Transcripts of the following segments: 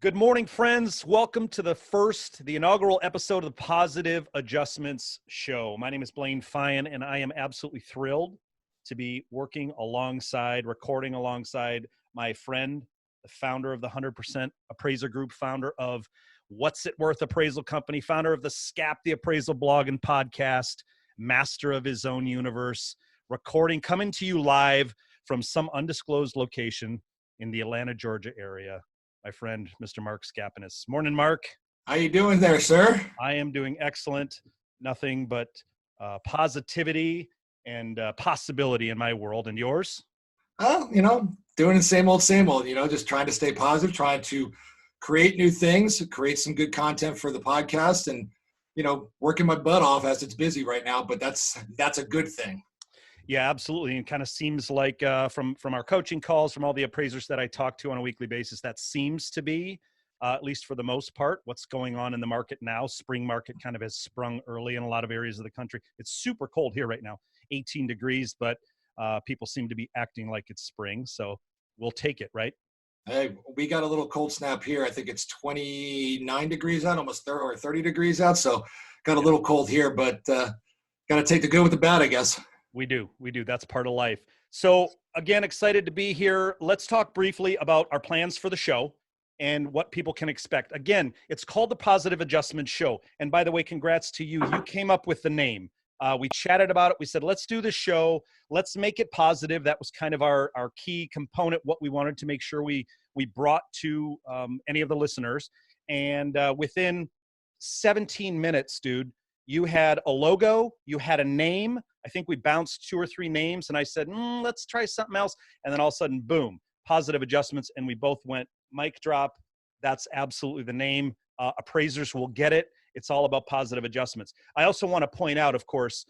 Good morning, friends. Welcome to the inaugural episode of the Positive Adjustments Show. My name is Blaine Fyan, and I am absolutely thrilled to be recording alongside my friend, the founder of the 100% Appraiser Group, founder of What's It Worth Appraisal Company, founder of the SCAP, the Appraisal blog and podcast, master of his own universe, coming to you live from some undisclosed location in the Atlanta, Georgia area. My friend, Mr. Mark Skapinis. Morning, Mark. How you doing there, sir? I am doing excellent. Nothing but positivity and possibility in my world. And yours? Oh, doing the same old, just trying to stay positive, trying to create new things, create some good content for the podcast, and, working my butt off as it's busy right now, but that's a good thing. Yeah, absolutely. And kind of seems like from our coaching calls, from all the appraisers that I talk to on a weekly basis, that seems to be, at least for the most part, what's going on in the market now. Spring market kind of has sprung early in a lot of areas of the country. It's super cold here right now, 18 degrees, but people seem to be acting like it's spring. So we'll take it, right? Hey, we got a little cold snap here. I think it's 29 degrees out, almost 30 degrees out. So got a little cold here, but got to take the good with the bad, I guess. We do. That's part of life. So again, excited to be here. Let's talk briefly about our plans for the show and what people can expect. Again, it's called the Positive Adjustment Show. And by the way, congrats to you. You came up with the name. We chatted about it. We said, let's do the show. Let's make it positive. That was kind of our key component, what we wanted to make sure we brought to any of the listeners. And within 17 minutes, dude, you had a logo, you had a name. I think we bounced 2 or 3 names, and I said, let's try something else. And then all of a sudden, boom, Positive Adjustments. And we both went, mic drop. That's absolutely the name. Appraisers will get it. It's all about positive adjustments. I also want to point out, of course,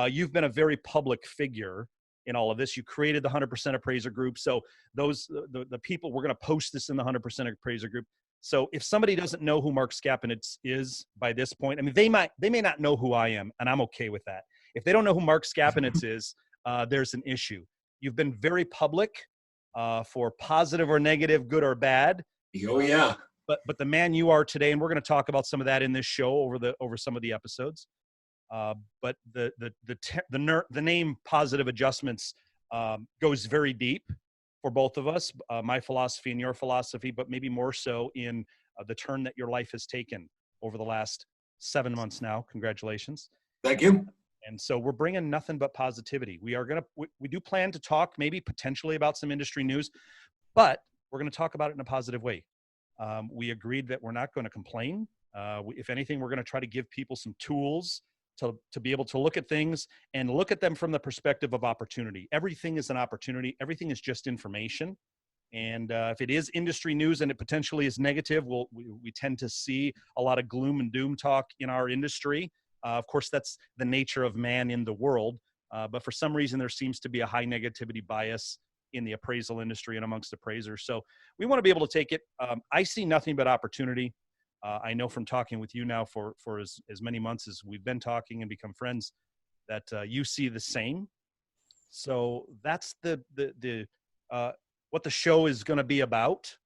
you've been a very public figure in all of this. You created the 100% Appraiser Group. So those, the people, we're going to post this in the 100% Appraiser Group. So if somebody doesn't know who Mark Skapinis is by this point, I mean, they may not know who I am, and I'm okay with that. If they don't know who Mark Skapinis is, there's an issue. You've been very public for positive or negative, good or bad. Oh yeah. But the man you are today, and we're going to talk about some of that in this show over some of the episodes. But the name Positive Adjustments goes very deep for both of us, my philosophy and your philosophy, but maybe more so in the turn that your life has taken over the last 7 months now. Congratulations. Thank you. And so we're bringing nothing but positivity. We do plan to talk maybe potentially about some industry news, but we're going to talk about it in a positive way. We agreed that we're not going to complain. If anything, we're going to try to give people some tools to be able to look at things and look at them from the perspective of opportunity. Everything is an opportunity. Everything is just information. And if it is industry news and it potentially is negative, we tend to see a lot of gloom and doom talk in our industry. Of course, that's the nature of man in the world. But for some reason, there seems to be a high negativity bias in the appraisal industry and amongst appraisers. So we want to be able to take it. I see nothing but opportunity. I know from talking with you now for as many months as we've been talking and become friends that you see the same. So that's what the show is going to be about.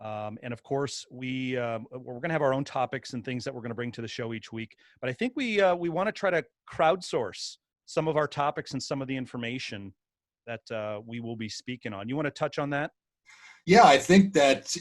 And of course, we're going to have our own topics and things that we're going to bring to the show each week. But I think we want to try to crowdsource some of our topics and some of the information that we will be speaking on. You want to touch on that? Yeah, I think that,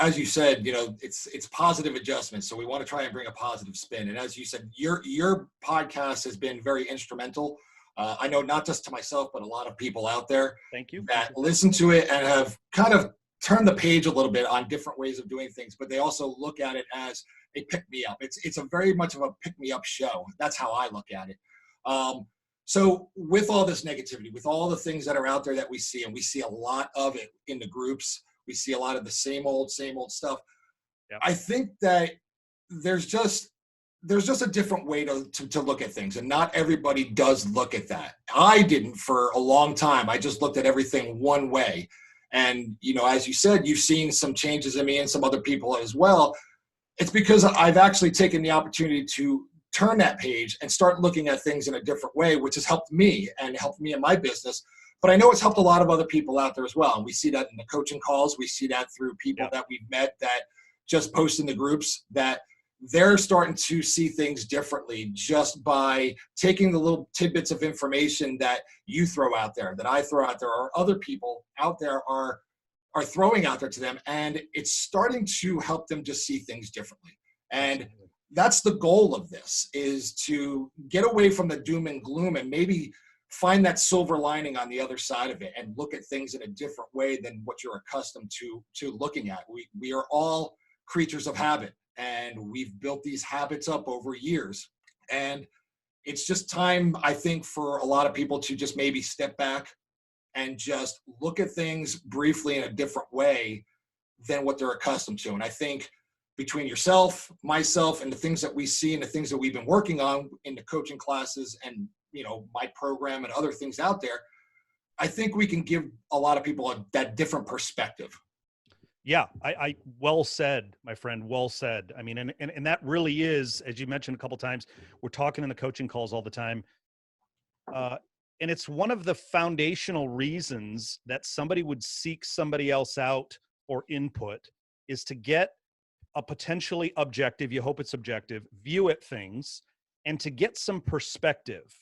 as you said, it's positive adjustments. So we want to try and bring a positive spin. And as you said, your podcast has been very instrumental. I know not just to myself, but a lot of people out there. Thank you. That listen to it and have kind of turned the page a little bit on different ways of doing things, but they also look at it as a pick-me-up. It's a very much of a pick-me-up show. That's how I look at it. So with all this negativity, with all the things that are out there that we see, and we see a lot of it in the groups, we see a lot of the same old stuff. Yep. I think that there's just a different way to look at things, and not everybody does look at that. I didn't for a long time. I just looked at everything one way. And, as you said, you've seen some changes in me and some other people as well. It's because I've actually taken the opportunity to turn that page and start looking at things in a different way, which has helped me in my business. But I know it's helped a lot of other people out there as well. And we see that in the coaching calls. We see that through people that we've met that just post in the groups that they're starting to see things differently just by taking the little tidbits of information that you throw out there, that I throw out there, or other people out there are throwing out there to them. And it's starting to help them just see things differently. And Absolutely. that's the goal of this, is to get away from the doom and gloom and maybe find that silver lining on the other side of it and look at things in a different way than what you're accustomed to looking at. We are all creatures of habit, and we've built these habits up over years. And it's just time, I think, for a lot of people to just maybe step back and just look at things briefly in a different way than what they're accustomed to. And I think between yourself, myself, and the things that we see and the things that we've been working on in the coaching classes and, my program and other things out there, I think we can give a lot of people that different perspective. Yeah, I well said, my friend, well said. I mean, and that really is, as you mentioned a couple of times, we're talking in the coaching calls all the time. And it's one of the foundational reasons that somebody would seek somebody else out or input is to get a potentially objective, you hope it's objective, view at things, and to get some perspective.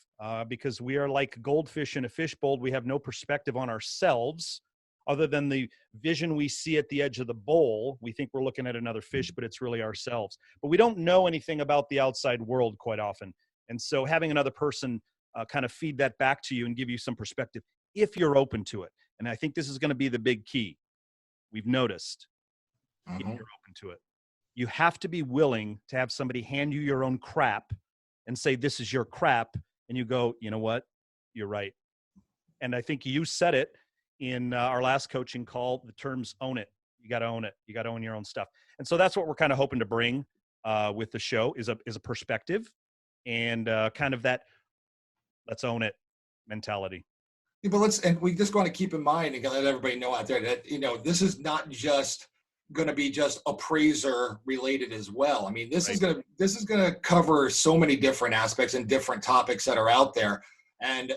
Because we are like goldfish in a fishbowl. We have no perspective on ourselves other than the vision we see at the edge of the bowl. We think we're looking at another fish, but it's really ourselves. But we don't know anything about the outside world quite often. And so having another person kind of feed that back to you and give you some perspective, if you're open to it. And I think this is going to be the big key. We've noticed, if you're open to it. You have to be willing to have somebody hand you your own crap and say, this is your crap. And you go, you know what? You're right. And I think you said it in our last coaching call, the terms own it. You got to own it. You got to own your own stuff. And so that's what we're kind of hoping to bring with the show is a perspective and kind of that let's own it mentality. Yeah, but and we just want to keep in mind and let everybody know out there that, this is not just going to be just appraiser related as well. I mean, this is going to cover so many different aspects and different topics that are out there. And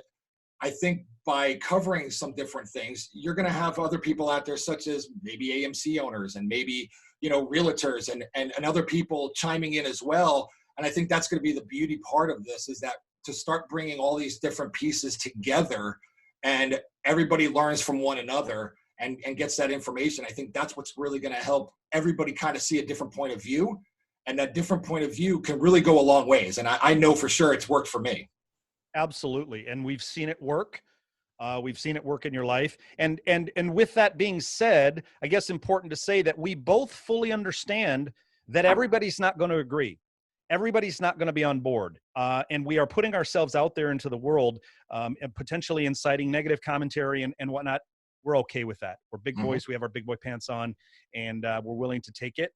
I think by covering some different things, you're going to have other people out there, such as maybe AMC owners and maybe, realtors and other people chiming in as well. And I think that's going to be the beauty part of this, is that to start bringing all these different pieces together and everybody learns from one another and gets that information. I think that's what's really going to help everybody kind of see a different point of view. And that different point of view can really go a long ways. And I know for sure it's worked for me. Absolutely. And we've seen it work. We've seen it work in your life. And with that being said, I guess important to say that we both fully understand that everybody's not going to agree. Everybody's not going to be on board. And we are putting ourselves out there into the world and potentially inciting negative commentary and whatnot. We're okay with that. We're big boys. We have our big boy pants on, and we're willing to take it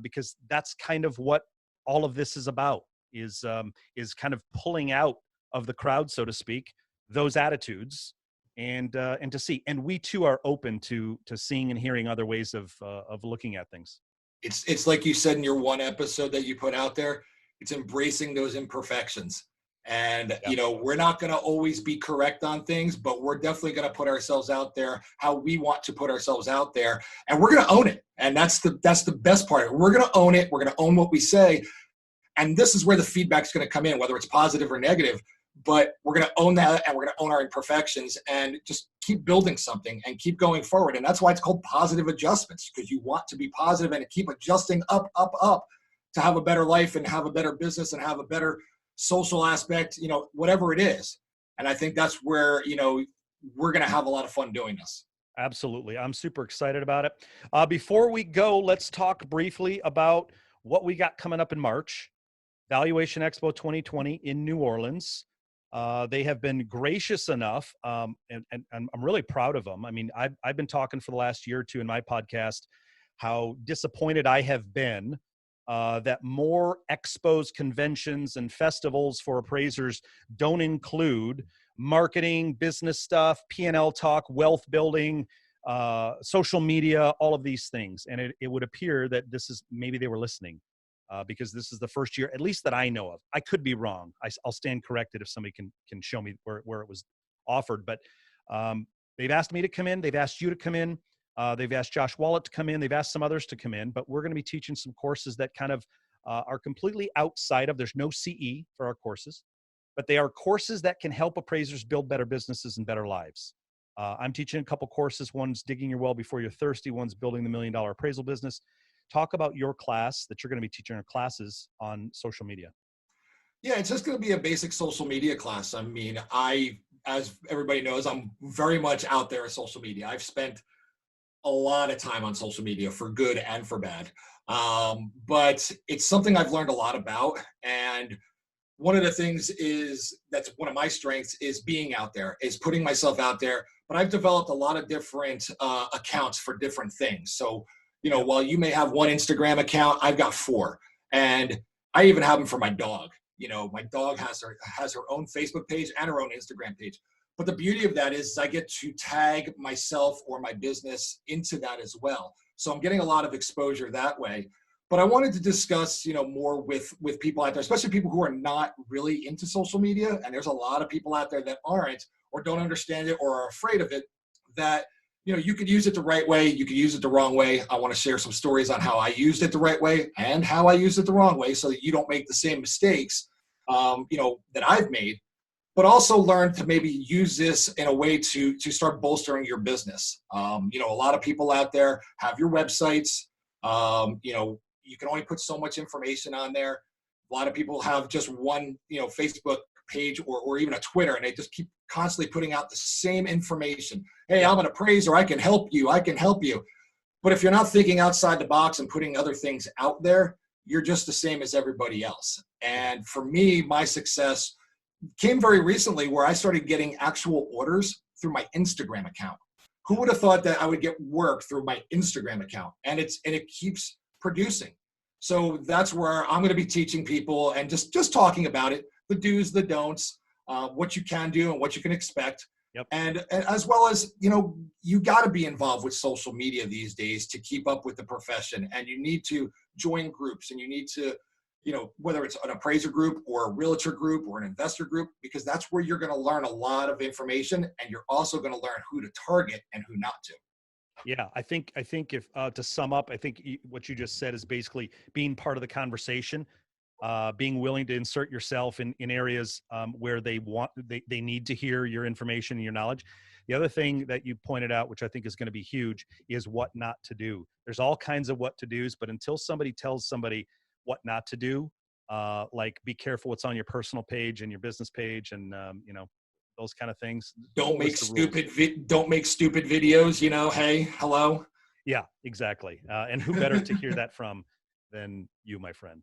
because that's kind of what all of this is about, is kind of pulling out of the crowd, so to speak, those attitudes and to see. And we too are open to seeing and hearing other ways of looking at things. It's like you said in your one episode that you put out there, it's embracing those imperfections. And, we're not going to always be correct on things, but we're definitely going to put ourselves out there how we want to put ourselves out there. And we're going to own it. And that's the best part. We're going to own it. We're going to own what we say. And this is where the feedback's going to come in, whether it's positive or negative. But we're going to own that, and we're going to own our imperfections and just keep building something and keep going forward. And that's why it's called positive adjustments, because you want to be positive and keep adjusting up to have a better life and have a better business and have a better social aspect, whatever it is. And I think that's where, we're going to have a lot of fun doing this. Absolutely. I'm super excited about it. Before we go, let's talk briefly about what we got coming up in March. Valuation Expo 2020 in New Orleans. They have been gracious enough, and I'm really proud of them. I mean, I've been talking for the last year or two in my podcast how disappointed I have been that more expos, conventions, and festivals for appraisers don't include marketing, business stuff, P&L talk, wealth building, social media, all of these things. And it would appear that maybe they were listening. Because this is the first year, at least that I know of. I could be wrong. I'll stand corrected if somebody can show me where it was offered. But they've asked me to come in. They've asked you to come in. They've asked Josh Wallet to come in. They've asked some others to come in, but we're going to be teaching some courses that kind of are completely outside of, there's no CE for our courses, but they are courses that can help appraisers build better businesses and better lives. I'm teaching a couple courses. One's digging your well before you're thirsty. One's building the $1 million appraisal business. Talk about your class that you're going to be teaching our classes on social media. Yeah, it's just going to be a basic social media class. I mean, as everybody knows, I'm very much out there in social media. I've spent a lot of time on social media for good and for bad. But it's something I've learned a lot about. And one of the things that's one of my strengths is being out there, is putting myself out there. But I've developed a lot of different accounts for different things. So, while you may have one Instagram account, I've got 4. And I even have them for my dog. My dog has her own Facebook page and her own Instagram page. But the beauty of that is I get to tag myself or my business into that as well. So I'm getting a lot of exposure that way. But I wanted to discuss, more with people out there, especially people who are not really into social media. And there's a lot of people out there that aren't, or don't understand it, or are afraid of it, that, you could use it the right way. You could use it the wrong way. I want to share some stories on how I used it the right way and how I used it the wrong way, so that you don't make the same mistakes, that I've made, but also learn to maybe use this in a way to start bolstering your business. A lot of people out there have your websites. You can only put so much information on there. A lot of people have just one, Facebook page or even a Twitter, and they just keep constantly putting out the same information. Hey, I'm an appraiser. I can help you. I can help you. But if you're not thinking outside the box and putting other things out there, you're just the same as everybody else. And for me, my success came very recently, where I started getting actual orders through my Instagram account. Who would have thought that I would get work through my Instagram account? And it keeps producing. So that's where I'm going to be teaching people and just talking about it, the do's, the don'ts, what you can do and what you can expect. Yep. And as well as, you got to be involved with social media these days to keep up with the profession. And you need to join groups, and you need to, whether it's an appraiser group or a realtor group or an investor group, because that's where you're going to learn a lot of information, and you're also going to learn who to target and who not to. Yeah, I think if to sum up, I think what you just said is basically being part of the conversation, being willing to insert yourself in areas where they need to hear your information and your knowledge. The other thing that you pointed out, which I think is going to be huge, is what not to do. There's all kinds of what to do's, but until somebody tells somebody what not to do, like be careful what's on your personal page and your business page, and those kind of things. Don't make stupid videos. Hey, hello. Yeah, exactly. And who better to hear that from than you, my friend?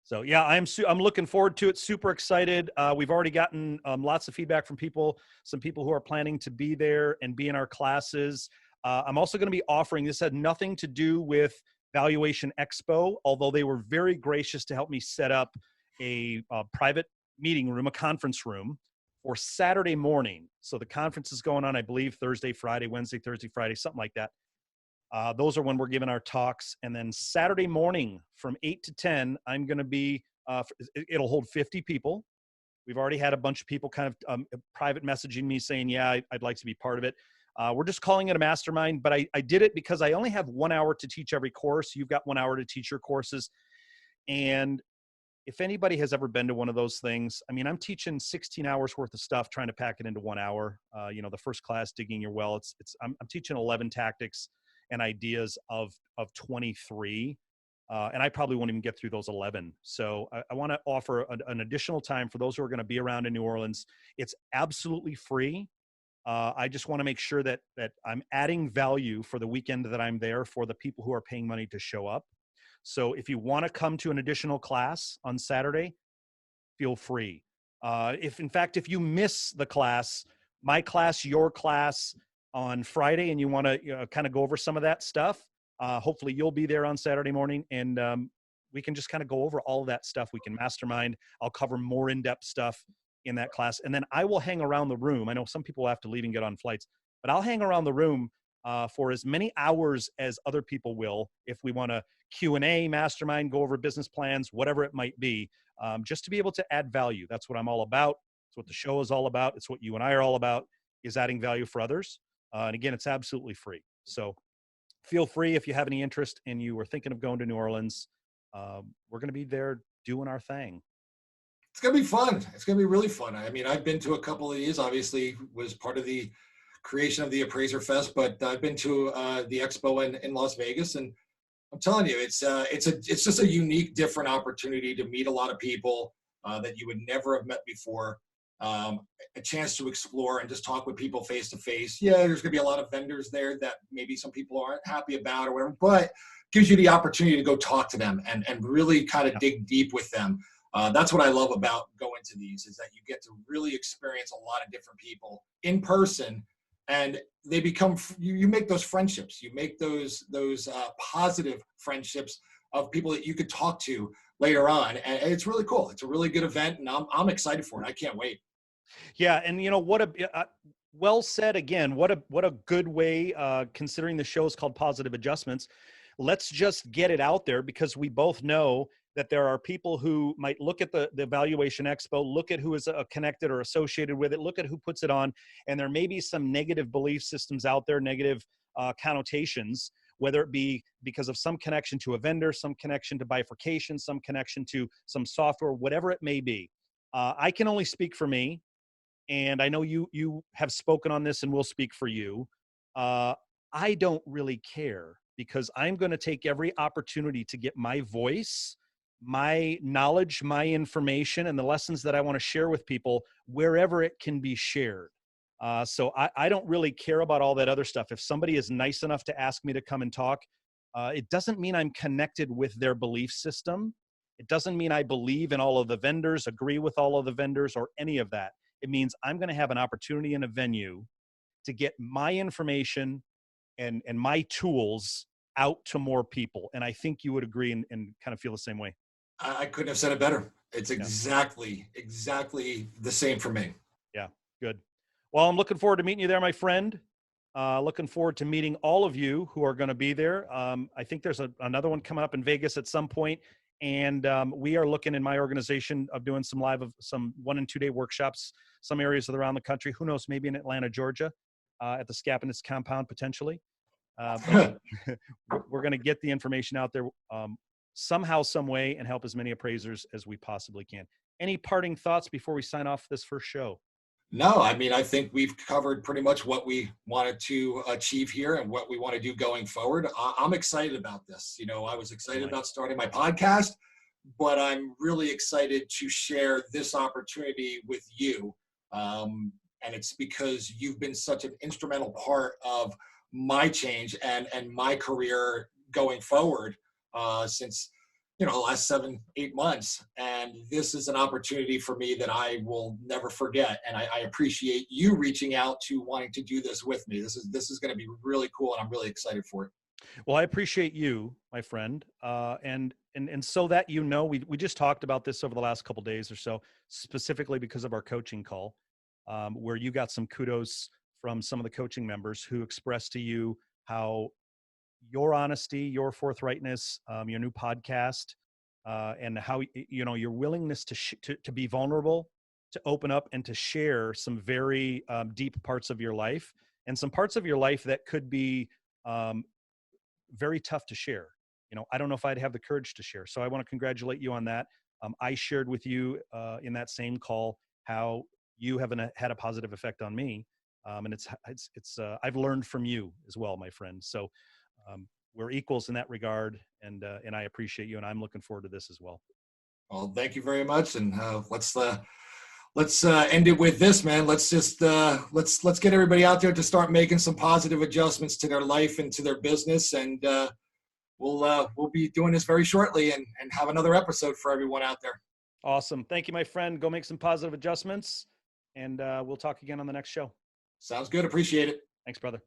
So yeah, I'm looking forward to it. Super excited. We've already gotten lots of feedback from people, some people who are planning to be there and be in our classes. I'm also going to be offering, this had nothing to do with Valuation Expo, although they were very gracious to help me set up a private meeting room, a conference room for Saturday morning. So the conference is going on, I believe, Thursday, Friday, Wednesday, Thursday, Friday, something like that. Those are when we're giving our talks. And then Saturday morning from 8 to 10, I'm going to be, it'll hold 50 people. We've already had a bunch of people kind of private messaging me saying, yeah, I'd like to be part of it. We're just calling it a mastermind, but I did it because I only have 1 hour to teach every course. You've got 1 hour to teach your courses. And if anybody has ever been to one of those things, I mean, I'm teaching 16 hours worth of stuff, trying to pack it into 1 hour. The first class, digging your well, I'm teaching 11 tactics and ideas of 23. And I probably won't even get through those 11. So I want to offer an additional time for those who are going to be around in New Orleans. It's absolutely free. I just want to make sure that I'm adding value for the weekend that I'm there for the people who are paying money to show up. So if you want to come to an additional class on Saturday, feel free. If you miss the class, my class, your class on Friday, and you want to kind of go over some of that stuff, hopefully you'll be there on Saturday morning, and we can just kind of go over all of that stuff. We can mastermind. I'll cover more in-depth stuff in that class. And then I will hang around the room. I know some people will have to leave and get on flights, but I'll hang around the room for as many hours as other people will, if we want to Q&A, mastermind, go over business plans, whatever it might be, just to be able to add value. That's what I'm all about. It's what the show is all about. It's what you and I are all about, is adding value for others. And again, it's absolutely free. So feel free if you have any interest and you were thinking of going to New Orleans. We're going to be there doing our thing. It's going to be fun. It's going to be really fun. I mean, I've been to a couple of these, obviously was part of the creation of the Appraiser Fest, but I've been to the expo in Las Vegas, and I'm telling you, it's just a unique, different opportunity to meet a lot of people that you would never have met before. A chance to explore and just talk with people face to face. Yeah, there's going to be a lot of vendors there that maybe some people aren't happy about or whatever, but gives you the opportunity to go talk to them and really kind of dig deep with them. That's what I love about going to these, is that you get to really experience a lot of different people in person, and they become, you make those friendships, you make those positive friendships of people that you could talk to later on. And it's really cool. It's a really good event, and I'm excited for it. I can't wait. Yeah. And what well said again, what a good way, considering the show is called Positive Adjustments. Let's just get it out there, because we both know that there are people who might look at the Valuation Expo, look at who is connected or associated with it, look at who puts it on, and there may be some negative belief systems out there, negative connotations, whether it be because of some connection to a vendor, some connection to bifurcation, some connection to some software, whatever it may be. I can only speak for me, and I know you have spoken on this and will speak for you. I don't really care, because I'm going to take every opportunity to get my voice, my knowledge, my information, and the lessons that I want to share with people wherever it can be shared. So I don't really care about all that other stuff. If somebody is nice enough to ask me to come and talk, it doesn't mean I'm connected with their belief system. It doesn't mean I believe in all of the vendors, agree with all of the vendors, or any of that. It means I'm going to have an opportunity in a venue to get my information and my tools out to more people. And I think you would agree and kind of feel the same way. I couldn't have said it better. It's exactly the same for me. Yeah, good. Well, I'm looking forward to meeting you there, my friend. Looking forward to meeting all of you who are going to be there. I think there's another one coming up in Vegas at some point. And we are looking in my organization of doing some 1 and 2 day workshops, some areas around the country. Who knows, maybe in Atlanta, Georgia, at the Scapinus compound potentially. But we're going to get the information out there somehow, some way, and help as many appraisers as we possibly can. Any parting thoughts before we sign off this first show? No, I mean, I think we've covered pretty much what we wanted to achieve here and what we want to do going forward. I'm excited about this. I was excited about starting my podcast, but I'm really excited to share this opportunity with you. And it's because you've been such an instrumental part of my change and my career going forward since the last 7-8 months. And this is an opportunity for me that I will never forget. And I appreciate you reaching out to wanting to do this with me. This is going to be really cool, and I'm really excited for it. Well, I appreciate you, my friend. And so that, we just talked about this over the last couple of days or so, specifically because of our coaching call, where you got some kudos from some of the coaching members who expressed to you how your honesty, your forthrightness, your new podcast, and how your willingness to be vulnerable, to open up, and to share some very deep parts of your life, and some parts of your life that could be very tough to share. I don't know if I'd have the courage to share. So I want to congratulate you on that. I shared with you in that same call how you have had a positive effect on me, and it's I've learned from you as well, my friend. So. We're equals in that regard, and I appreciate you, and I'm looking forward to this as well. Well, thank you very much, and let's end it with this, man. Let's just let's get everybody out there to start making some positive adjustments to their life and to their business, and we'll be doing this very shortly, and have another episode for everyone out there. Awesome, thank you, my friend. Go make some positive adjustments, and we'll talk again on the next show. Sounds good. Appreciate it. Thanks, brother.